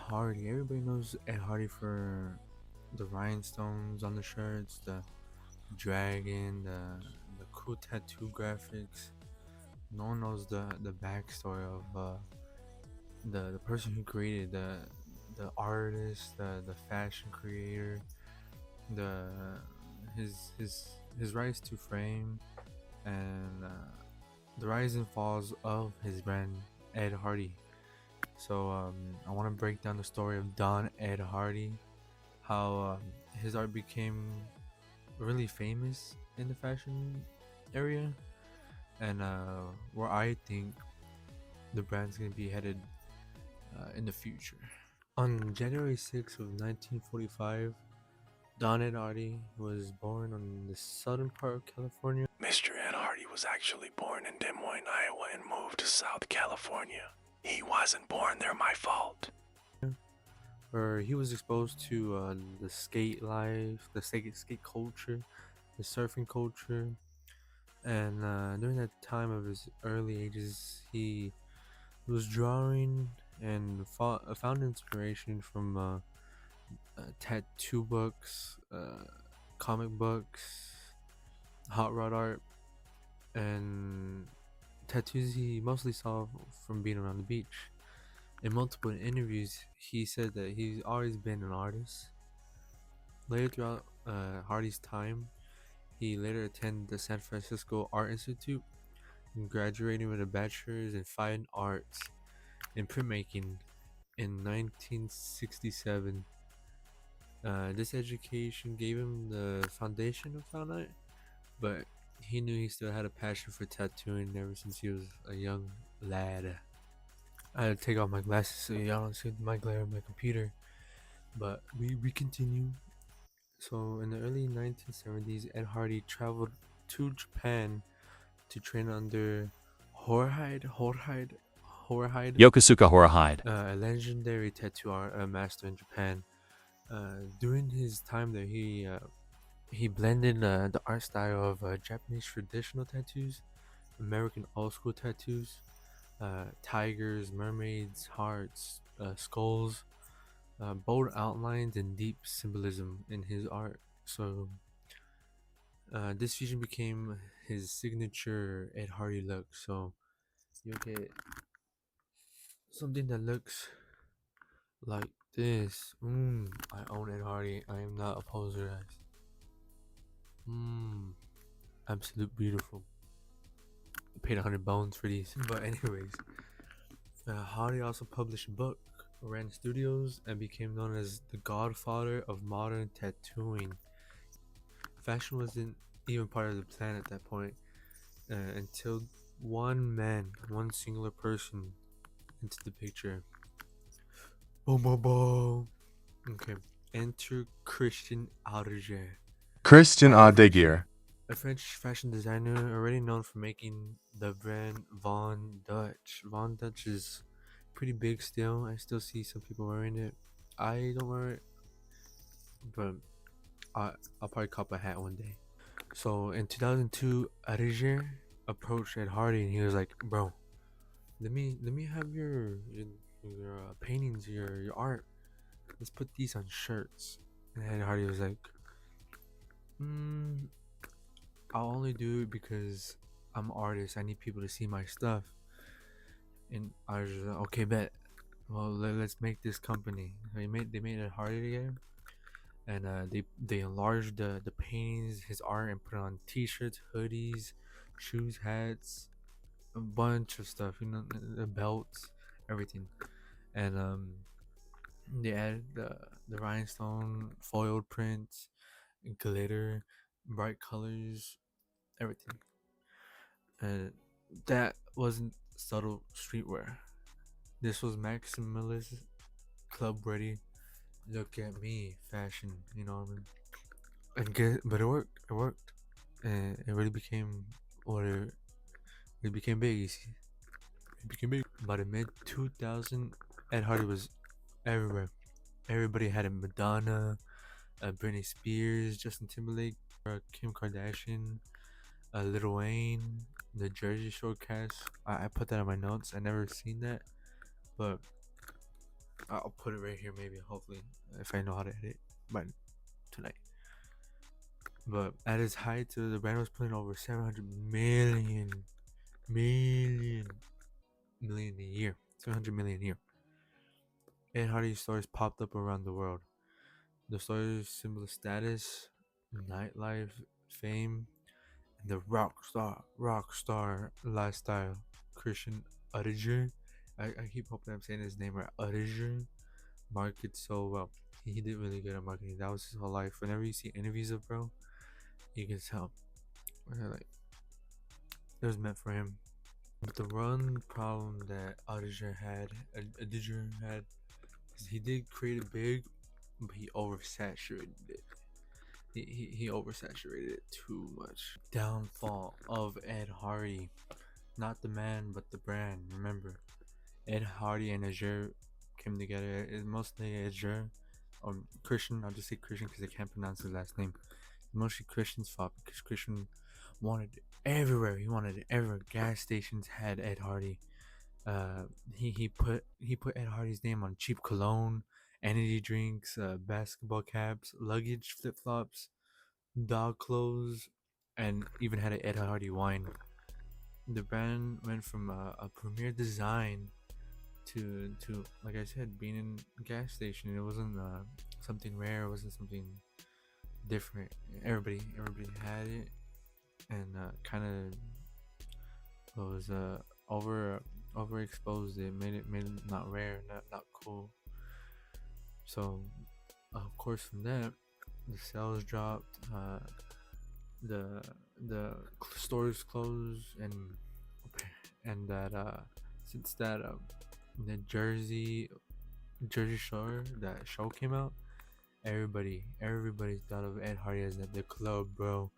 Hardy. Everybody knows Ed Hardy for the rhinestones on the shirts, the dragon, the cool tattoo graphics. No one knows the backstory of the person who created the artist, the fashion creator, the his rise to fame, and the rise and falls of his brand Ed Hardy. So I want to break down the story of Don Ed Hardy, how his art became really famous in the fashion area, and where I think the brand's gonna be headed in the future. On January 6th of 1945, Don Ed Hardy was born on the southern part of California. Mr. Ed Hardy was actually born in Des Moines, Iowa and moved to South California. He wasn't born there, my fault. Where he was exposed to the skate life, the skate culture, the surfing culture, and during that time of his early ages, he was drawing and found inspiration from tattoo books, comic books, hot rod art, and tattoos he mostly saw from being around the beach. In multiple interviews, he said that he's always been an artist. Later throughout Hardy's time, he later attended the San Francisco Art Institute and graduating with a bachelor's in fine arts in printmaking in 1967. This education gave him the foundation of fine art, but he knew he still had a passion for tattooing ever since he was a young lad. I had to take off my glasses so y'all don't see my glare on my computer. But we continue. So in the early 1970s, Ed Hardy traveled to Japan to train under Horihide, Yokosuka Horihide. a legendary tattoo art master in Japan. During his time there, he blended the art style of Japanese traditional tattoos, American old school tattoos, tigers, mermaids, hearts, skulls, bold outlines, and deep symbolism in his art. So this fusion became his signature Ed Hardy look. So you get something that looks like this. I own Ed Hardy. I am not a poser, guys. Absolute beautiful. I paid 100 bones for these. But anyways, Hardy also published a book, ran studios, and became known as the godfather of modern tattooing. Fashion wasn't even part of the plan at that point until one singular person into the picture. Boom, boom, boom. Okay. Enter Christian Audigier. Christian Audigier. A French fashion designer already known for making the brand Von Dutch. Von Dutch is pretty big still. I still see some people wearing it. I don't wear it, but I'll probably cop a hat one day. So in 2002, Audigier approached Ed Hardy and he was like, "Bro, let me have your paintings, your art. Let's put these on shirts." And Ed Hardy was like, I'll only do it because I'm an artist. I need people to see my stuff. And I was just like, okay, bet. Well, let's make this company. They made it harder together, and they enlarged the paintings, his art, and put it on T-shirts, hoodies, shoes, hats, a bunch of stuff. The belts, everything, and they added the rhinestone, foiled prints, glitter, bright colors, everything. And that wasn't subtle streetwear. This was maximalist, club ready. Look at me, fashion. You know what I mean? But it worked. It worked, and it really became what it became big. You see, it became big. By the mid 2000, Ed Hardy was everywhere. Everybody had a Madonna, Britney Spears, Justin Timberlake, Kim Kardashian, Lil Wayne, the Jersey Shore cast. I put that on my notes. I never seen that, but I'll put it right here, maybe, hopefully, if I know how to edit by tonight. But at its height, the brand was putting over 700 million a year. 700 million a year. Ed Hardy stores popped up around the world. The stores symbol of status, nightlife, fame, and the rock star lifestyle. Christian Udiger, I keep hoping I'm saying his name right. Udiger markets so well. He did really good at marketing. That was his whole life. Whenever you see interviews of bro, you can tell. Like, it was meant for him. But the one problem that Udiger had, is he did create it big, but he oversaturated it. He oversaturated it too much. Downfall of Ed Hardy. Not the man, but the brand. Remember, Ed Hardy and Azure came together. It's mostly Azure, or Christian. I'll just say Christian because I can't pronounce his last name. Mostly Christian's fault because Christian wanted it everywhere. He wanted it everywhere. Gas stations had Ed Hardy. He put Ed Hardy's name on cheap cologne, energy drinks, basketball caps, luggage, flip flops, dog clothes, and even had an Ed Hardy wine. The brand went from a premier design to like I said, being in a gas station. It wasn't something rare. It wasn't something different. Everybody had it, and kind of was overexposed. It made it not rare, not cool. So of course from that, the sales dropped. The stores closed, and that since that the Jersey Shore, that show came out, everybody thought of Ed Hardy as the club, bro.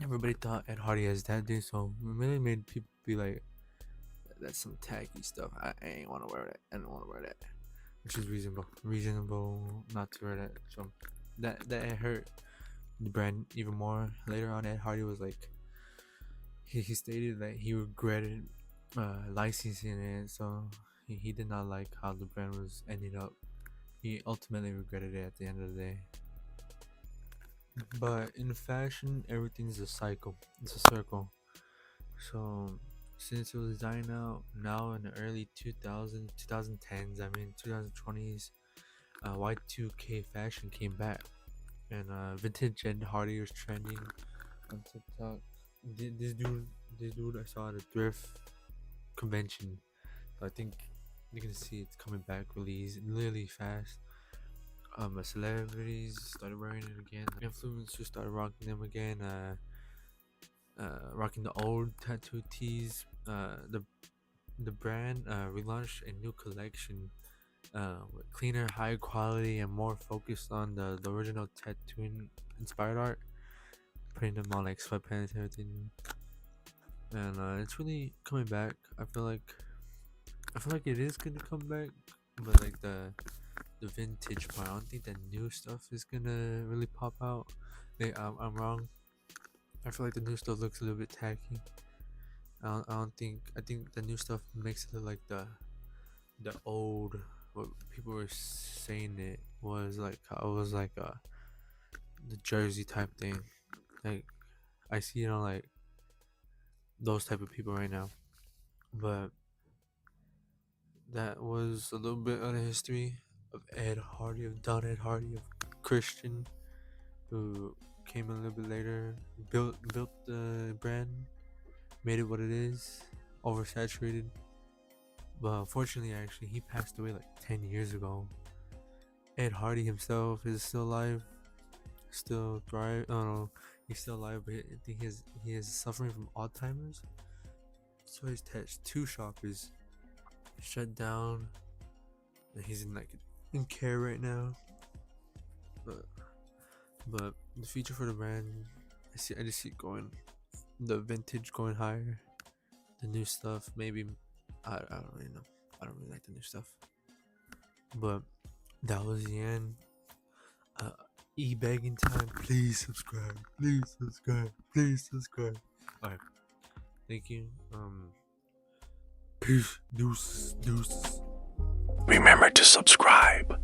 Everybody thought Ed Hardy as that dude, so it really made people be like, that's some tacky stuff. I ain't want to wear that. I don't want to wear that, which is reasonable not to wear that. So that hurt the brand even more. Later on, Ed Hardy was like, he stated that he regretted licensing it, so he did not like how the brand was ending up. He ultimately regretted it at the end of the day. But in fashion, everything's a cycle. It's a circle. So since it was dying out, now in the early 2010s, I mean 2020s, Y2K fashion came back, and vintage Ed Hardy was trending on TikTok. This dude I saw at a thrift convention. So I think you're gonna see it's coming back really fast. Celebrities started wearing it again. Influencers started rocking them again. Rocking the old tattoo tees. The brand relaunched a new collection with cleaner, high quality, and more focused on the original tattooing inspired art, putting them on like sweatpants and everything. And it's really coming back. I feel like it is gonna come back, but like the vintage part, I don't think the new stuff is gonna really pop out. I'm wrong. I feel like the new stuff looks a little bit tacky. I think the new stuff makes it look like the old, what people were saying it was like. I was like the Jersey type thing. Like, I see it on like those type of people right now. But that was a little bit of the history of Ed Hardy, of Don Ed Hardy, of Christian, who came a little bit later, built the brand, made it what it is, oversaturated. But unfortunately, actually, he passed away like 10 years ago. Ed Hardy himself is still alive, still thrive. I don't know, he's still alive, but I think he is suffering from Alzheimer's. So his tattoo shop is shut down, and he's in care right now. But the future for the brand, I just see it going, the vintage going higher, the new stuff maybe. I don't really know. I don't really like the new stuff. But that was the end. E-begging time. Please subscribe. Alright. Thank you. Peace. Deuces. Remember to subscribe.